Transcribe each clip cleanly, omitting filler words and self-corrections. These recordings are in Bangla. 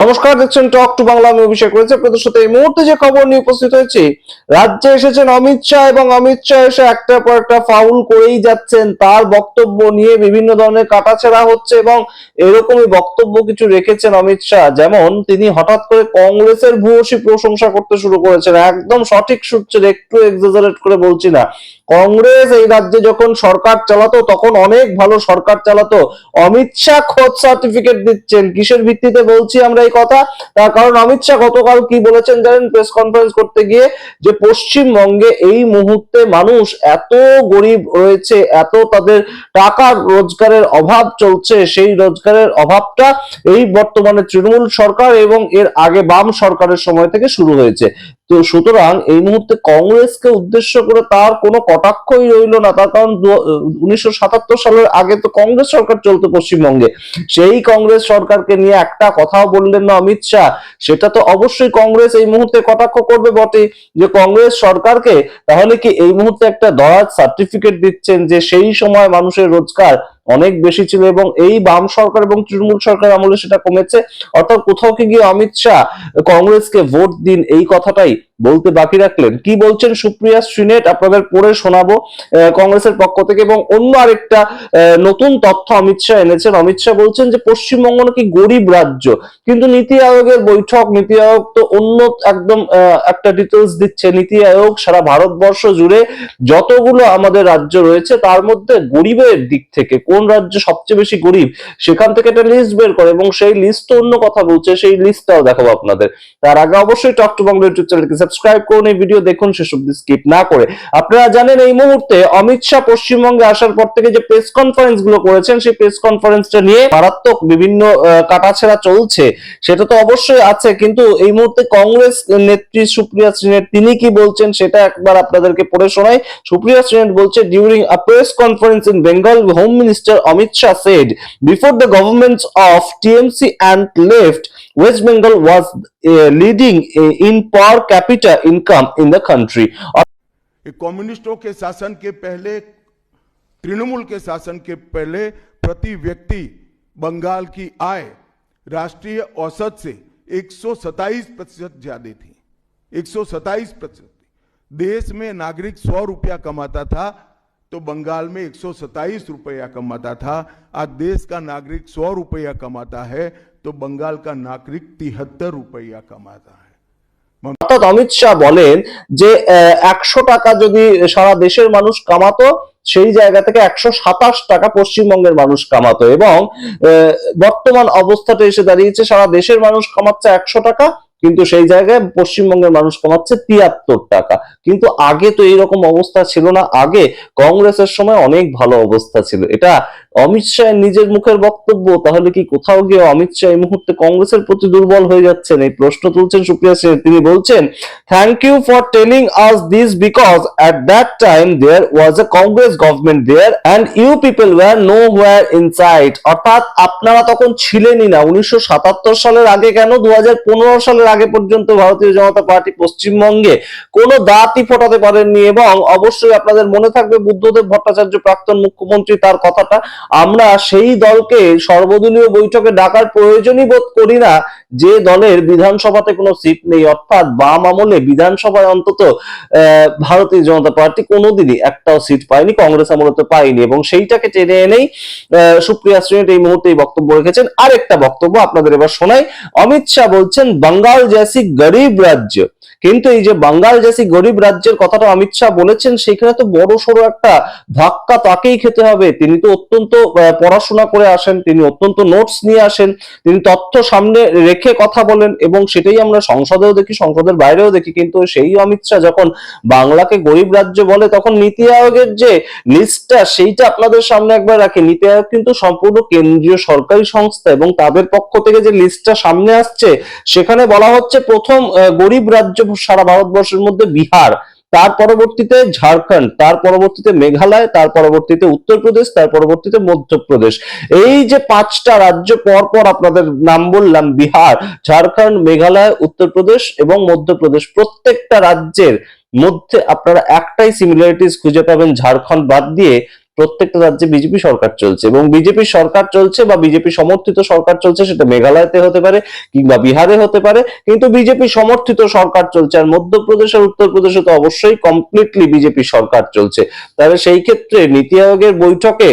নমস্কার, দেখছেন টক টু বাংলা। আমি অভিষেক রয়েছে আপনাদের সাথে। এই মুহূর্তে যে খবর নিয়ে উপস্থিত হয়েছি, রাজ্যে এসেছেন অমিত শাহ এবং অমিত শাহ এসে একটার পর একটা ফাউল করেই যাচ্ছেন। তার বক্তব্য নিয়ে বিভিন্ন ধরনের কাটাছেঁড়া হচ্ছে এবং এরকমই বক্তব্য কিছু রেখেছেন অমিত শাহ। যেমন তিনি হঠাৎ করে কংগ্রেসের ভূয়সী প্রশংসা করতে শুরু করেছেন, একদম সঠিক সূত্রে, একটু এক্সাজারেট করে বলছি না। কংগ্রেস এই রাজ্যে যখন সরকার চালাতো তখন অনেক ভালো সরকার চালাতো। অমিত শাহ খোদ সার্টিফিকেট দিচ্ছেন। কিসের ভিত্তিতে বলছি আমরা এই কথা? তার কারণ অমিত শাহ গতকাল কি বলেছেন জানেন? প্রেস কনফারেন্স করতে গিয়ে যে পশ্চিমবঙ্গে এই মুহূর্তে মানুষ এত গরিব রয়েছে, এত তাদের টাকার রোজগারের অভাব চলছে, সেই রোজগারের অভাবটা এই বর্তমানে তৃণমূল সরকার এবং এর আগে বাম সরকারের সময় থেকে শুরু হয়েছে। তো সুতরাং এই মুহূর্তে কংগ্রেসকে উদ্দেশ্য করে তার কোনো কটাক্ষই রইল না। তার কারণ 1977 সালের আগে তো কংগ্রেস সরকার চলতো পশ্চিমবঙ্গে। সেই কংগ্রেস সরকারকে নিয়ে একটা কথাও বললেন না অমিত শাহ। সেটা তো অবশ্যই কংগ্রেস এই মুহূর্তে কটাক্ষ করবে বটে, যে কংগ্রেস সরকারকে তাহলে কি এই মুহূর্তে একটা দরাজ সার্টিফিকেট দিচ্ছেন যে সেই সময় মানুষের রোজগার অনেক বেশি ছিল এবং এই বাম সরকার এবং তৃণমূল সরকার আমলে সেটা কমেছে। অর্থাৎ কোথাও কি গিয়ে অমিত শাহ কংগ্রেসকে ভোট দিন এই কথাটাই বলতে বাকি রাখলেন? কি বলছেন সুপ্রিয়া শ্রীনেট আপনাদের পড়ে শোনাবো কংগ্রেসের পক্ষ থেকে। এবং অন্য আরেকটা নতুন তথ্য অমিত শাহ এনেছেন। অমিত শাহ বলছেন যে পশ্চিমবঙ্গ নাকি গরিব রাজ্য, কিন্তু নীতি আয়োগের বৈঠক, নীতি আয়োগ তো অন্য একদম একটা ডিটেলস দিচ্ছে। নীতি আয়োগ সারা ভারতবর্ষ জুড়ে যতগুলো আমাদের রাজ্য রয়েছে তার মধ্যে গরিবের দিক থেকে কোন রাজ্য সবচেয়ে বেশি গরিব সেখান থেকে একটা লিস্ট বের করে এবং সেই লিস্ট তো অন্য কথা বলছে। সেই লিস্টটাও দেখাবো আপনাদের। তার আগে অবশ্যই টক টু বাংলা ইউটিউব চ্যানেলকে সাবস্ক্রাইব করুন, এই ভিডিও দেখুন শেষ অবধি স্কিপ না করে। আপনারা জানেন এই মুহূর্তে অমিত শাহ পশ্চিমবঙ্গে আসার পর থেকে যে প্রেস কনফারেন্স গুলো করেছেন, সেই প্রেস কনফারেন্সটা নিয়ে মারাত্মক বিভিন্ন কাটাছেঁড়া চলছে। সেটা তো অবশ্যই আছে, কিন্তু এই মুহূর্তে কংগ্রেস নেত্রী সুপ্রিয়া শ্রীনেট তিনি কি বলছেন সেটা একবার আপনাদেরকে পড়ে শোনাই। সুপ্রিয়া শ্রীনেট বলছে, during a press conference in Bengal, home minister Amit Shah said before the governments of TMC and left, West Bengal was leading in per capita income in the country. कम्युनिस्टों के शासन के पहले, तृणमूल के शासन के पहले प्रति व्यक्ति बंगाल की आय राष्ट्रीय औसत से 127% ज्यादा थी। 127%। देश में नागरिक 100 रुपया कमाता था तो बंगाल में 127 रुपया कमाता था। आज देश का नागरिक 100 रुपया कमाता है तो बंगाल का नागरिक 73 रुपया कमाता है। অর্থাৎ অমিত শাহ বলেন যে 100 টাকা যদি সারা দেশের মানুষ কামাতো, সেই জায়গা থেকে 127 টাকা পশ্চিমবঙ্গের মানুষ কামাতো। এবং বর্তমান অবস্থাটা এসে দাঁড়িয়েছে সারা দেশের মানুষ কামাচ্ছে 100 টাকা, কিন্তু সেই জায়গায় পশ্চিমবঙ্গের মানুষ কমাচ্ছে 73 টাকা। কিন্তু আগে তো এইরকম অবস্থা ছিল না। আগে কংগ্রেসের সময় অনেক ভালো অবস্থা ছিল। এটা অমিত শাহের নিজের মুখের বক্তব্য। তাহলে কি কোথাও গিয়ে অমিত শাহ এই মুহূর্তে কংগ্রেসের প্রতি দুর্বল হয়ে যাচ্ছেন? এই প্রশ্ন তুলছেন সুপ্রিয়া সিং। তিনি বলছেন, thank you for telling us this because at that time there was a Congress government there and you people were nowhere inside. অর্থাৎ আপনারা তখন ছিলেনই না। 1977 সালের আগে কেন, 2015 সালের আগে পর্যন্ত ভারতীয় জনতা পার্টি পশ্চিমবঙ্গে কোনো দাঁতই ফোটাতে পারেননি। এবং অবশ্যই আপনাদের মনে থাকবে বুদ্ধদেব ভট্টাচার্য প্রাক্তন মুখ্যমন্ত্রী তার কথাটা, আমরা সেই দলকে সর্বদলীয় বৈঠকে ডাকার প্রয়োজনই বোধ করি না যে দলের বিধানসভাতে কোনো সিট নেই। অর্থাৎ বাম আমলে বিধানসভায় অন্তত ভারতীয় জনতা পার্টি কোনোদিনই একটাও সিট পায়নি, কংগ্রেস আমলে তো পায়নি। এবং সেইটাকে টেনে এনেই সুপ্রিয়া শ্রীনেট এই মুহূর্তে বক্তব্য রেখেছেন। আরেকটা বক্তব্য আপনাদের এবার শোনাই। অমিত শাহ বলছেন, বাঙ্গাল জেসি গরিব রাজ্য। কিন্তু এই যে বাঙ্গাল জেসি গরিব রাজ্যের কথাটা অমিত শাহ বলেছেন, সেখানে তো বড় সড়ো একটা ধাক্কা তাকেই খেতে হবে। তিনি তো অত্যন্ত পড়াশোনা করে আসেন, তিনি অত্যন্ত নোটস নিয়ে আসেন, তিনি তথ্য সামনে রেখে কথা বলেন এবং সেটাই আমরা সংসদেও দেখি, সংসদের বাইরেও দেখি। কিন্তু সেই অমিত শাহ যখন বাংলাকে গরিব রাজ্য বলে, তখন নীতি আয়োগের যে লিস্টটা সেইটা আপনাদের সামনে একবার রাখি। নীতি আয়োগ কিন্তু সম্পূর্ণ কেন্দ্রীয় সরকারি সংস্থা এবং তাদের পক্ষ থেকে যে লিস্টটা সামনে আসছে সেখানে বলা হচ্ছে প্রথম গরিব রাজ্য সারা ভারতবর্ষের মধ্যে বিহার, তার পরবর্তীতে ঝাড়খণ্ড, তার পরবর্তীতে মেঘালয়, তার পরবর্তীতে উত্তরপ্রদেশ, তার পরবর্তীতে মধ্যপ্রদেশ। এই যে 5টা রাজ্য পর পর আপনাদের নাম বললাম, বিহার, ঝাড়খণ্ড, মেঘালয়, উত্তরপ্রদেশ এবং মধ্যপ্রদেশ, প্রত্যেকটা রাজ্যের মধ্যে আপনারা একটাই সিমিলারিটিস খুঁজে পাবেন ঝাড়খণ্ড বাদ দিয়ে, প্রত্যেকটা রাজ্যে বিজেপি সরকার চলছে এবং বিজেপি সরকার চলছে বা বিজেপি সমর্থিত সরকার চলছে, সেটা মেঘালয়তে হতে পারে কিংবা বিহারে হতে পারে, কিন্তু বিজেপি সমর্থিত সরকার চলছে। আর মধ্যপ্রদেশ আর উত্তরপ্রদেশে তো অবশ্যই কমপ্লিটলি বিজেপি সরকার চলছে। তাহলে সেই ক্ষেত্রে নীতি আয়োগের বৈঠকে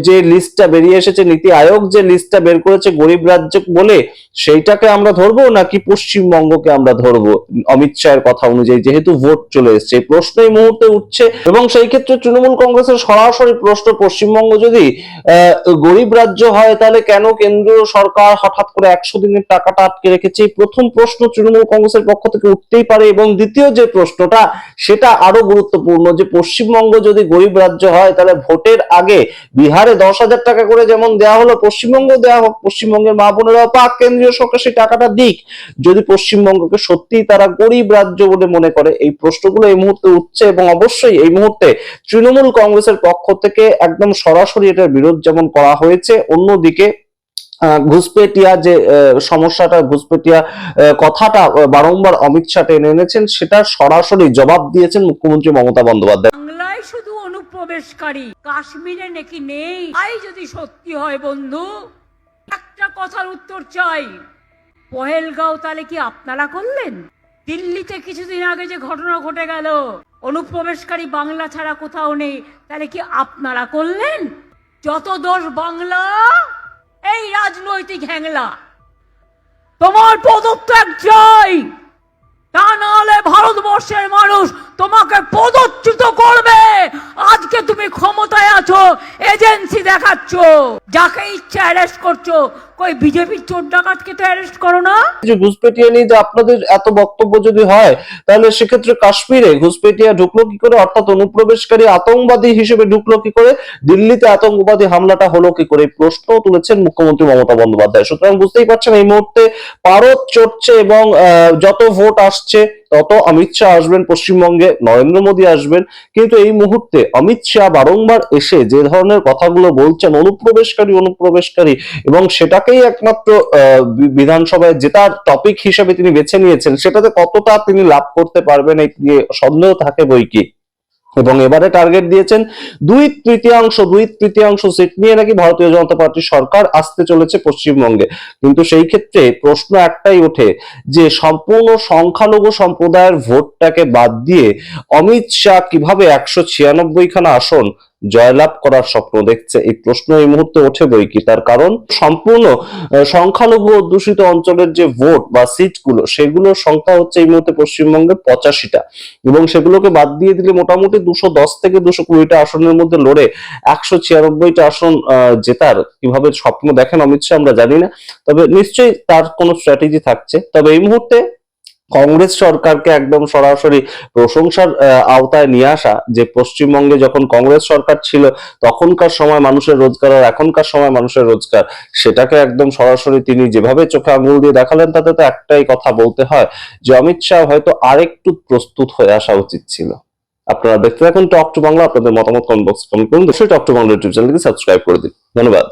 যে লিস্টটা বেরিয়ে এসেছে, নীতি আয়োগ যে লিস্টটা বের করেছে গরিব রাজ্য বলে, সেইটাকে আমরা ধরবো নাকি পশ্চিমবঙ্গকে আমরা ধরবো অমিত শাহের কথা অনুযায়ী, যেহেতু ভোট চলে এসছে? প্রশ্ন এই মুহূর্তে উঠছে এবং সেই ক্ষেত্রে তৃণমূল কংগ্রেসের সরাসরি প্রশ্ন, পশ্চিমবঙ্গ যদি গরিব রাজ্য হয় তাহলে কেন কেন্দ্রীয় সরকার হঠাৎ করে 100 দিনের টাকাটা আটকে রেখেছে? এই প্রথম প্রশ্ন তৃণমূল কংগ্রেসের পক্ষ থেকে উঠতেই পারে। এবং দ্বিতীয় যে প্রশ্নটা, সেটা আরো গুরুত্বপূর্ণ, যে পশ্চিমবঙ্গ যদি গরিব রাজ্য হয় তাহলে ভোটের আগে বিহারে 10,000 টাকা করে যেমন দেওয়া হলো, পশ্চিমবঙ্গ দেওয়া হোক, পশ্চিমবঙ্গের মা বোনেরাও পাক, কেন্দ্রীয় সরকার সেই টাকাটা দিক, যদি পশ্চিমবঙ্গকে সত্যি তারা গরিব রাজ্য বলে মনে করে। এই প্রশ্নগুলো এই মুহূর্তে উঠছে এবং অবশ্যই এই মুহূর্তে তৃণমূল কংগ্রেসের পক্ষ থেকে একদম সরাসরি এটার বিরোধ যেমন করা হয়েছে, অন্যদিকে ঘুষপেটিয়া যে সমস্যাটা, ঘুষপেটিয়া কথাটা বারংবার অমিত শাহ টেনে এনেছেন, সেটা সরাসরি জবাব দিয়েছেন মুখ্যমন্ত্রী মমতা বন্দ্যোপাধ্যায়। বাংলায় শুধু অনুপ্রবেশকারী, কাশ্মীরে নাকি নেই। তাই যদি সত্যি হয় বন্ধু, একটা কথার উত্তর চাই, পহেলগাঁও তাহলে কি আপনারা করলেন? দিল্লিতে কিছুদিন আগে যে ঘটনা ঘটে গেল, অনুপ্রবেশকারী বাংলা ছাড়া কোথাও নেই, তাহলে কি আপনারা করলেন? যত দোষ বাংলা, এই রাজনৈতিক হ্যাংলা। তোমার পদত্যাগ চাই, তা নাহলে ভারতবর্ষের মানুষ তোমাকে পদচ্যুত করবে। আজকে তুমি ক্ষমতায় আছো, এজেন্সি দেখাচ্ছ, যাকে ইচ্ছা অ্যারেস্ট করছো। কই বিজেপির চোর ডাকাতকে তো অ্যারেস্ট করো না? যে ঘুষপেটিয়া নিয়ে যে আপনাদের এত বক্তব্য যদি হয়, তাহলে সেক্ষেত্রে কাশ্মীরে ঘুষপেটিয়া ঢুকলো কি করে, অর্থাৎ অনুপ্রবেশকারী আতঙ্কবাদী হিসেবে ঢুকলো কি করে, দিল্লিতে আতঙ্কবাদী হামলাটা হলো কি করে, প্রশ্ন তুলেছেন মুখ্যমন্ত্রী মমতা বন্দ্যোপাধ্যায়। সুতরাং বুঝতেই পারছেন এই মুহূর্তে পারদ চড়ছে এবং যত ভোট আসছে তত অমিত শাহ আসবেন পশ্চিমবঙ্গে, নরেন্দ্র মোদী আসবেন। কিন্তু এই মুহূর্তে অমিত শাহ বারংবার এসে যে ধরনের কথাগুলো বলছেন, অনুপ্রবেশকারী, এবং সেটাকেই একমাত্র বিধানসভায় জেতার টপিক হিসেবে তিনি বেছে নিয়েছেন, সেটাতে কতটা তিনি লাভ করতে পারবেন এই নিয়ে সন্দেহ থাকে বই কি। এবং এবারে টার্গেট দিয়েছেন 2/3 সিট নিয়ে নাকি ভারতীয় জনতা পার্টির সরকার আসতে চলেছে পশ্চিমবঙ্গে। কিন্তু সেই ক্ষেত্রে প্রশ্ন একটাই ওঠে, যে সম্পূর্ণ সংখ্যালঘু সম্প্রদায়ের ভোটটাকে বাদ দিয়ে অমিত শাহ কিভাবে 196 খানা আসন জয়লাভ করার স্বপ্ন দেখছে? এই প্রশ্ন এই মুহূর্তে ওঠে বই কি। তার কারণ সম্পূর্ণ সংখ্যালঘু অধ্যুষিত অঞ্চলের যে ভোট বা সিটগুলো, সেগুলোর সংখ্যা হচ্ছে এই মুহূর্তে পশ্চিমবঙ্গে 85টা, এবং সেগুলোকে বাদ দিয়ে দিলে মোটামুটি 210 থেকে 220টা আসনের মধ্যে লড়ে 196টা আসন জেতার কিভাবে স্বপ্ন দেখেন অমিত শাহ আমরা জানি না, তবে নিশ্চয়ই তার কোনো স্ট্র্যাটেজি থাকছে। তবে এই মুহূর্তে কংগ্রেস সরকারকে একদম সরাসরি প্রশংসার আওতায় নিয়ে আসা, যে পশ্চিমবঙ্গে যখন কংগ্রেস সরকার ছিল তখনকার সময় মানুষের রোজগার আর এখনকার সময় মানুষের রোজগার, সেটাকে একদম সরাসরি তিনি যেভাবে চোখে আঙুল দিয়ে দেখালেন, তাতে তো একটাই কথা বলতে হয়, যে অমিত শাহ হয়তো আরেকটু প্রস্তুত হয়ে আসা উচিত ছিল। আপনারা দেখতে থাকুন টক টু বাংলা। আপনাদের মতামত কমেন্ট বক্সে কমেন্ট করুন। অবশ্যই টক টু বাংলা ইউটিউব চ্যানেলকে সাবস্ক্রাইব করে দিন। ধন্যবাদ।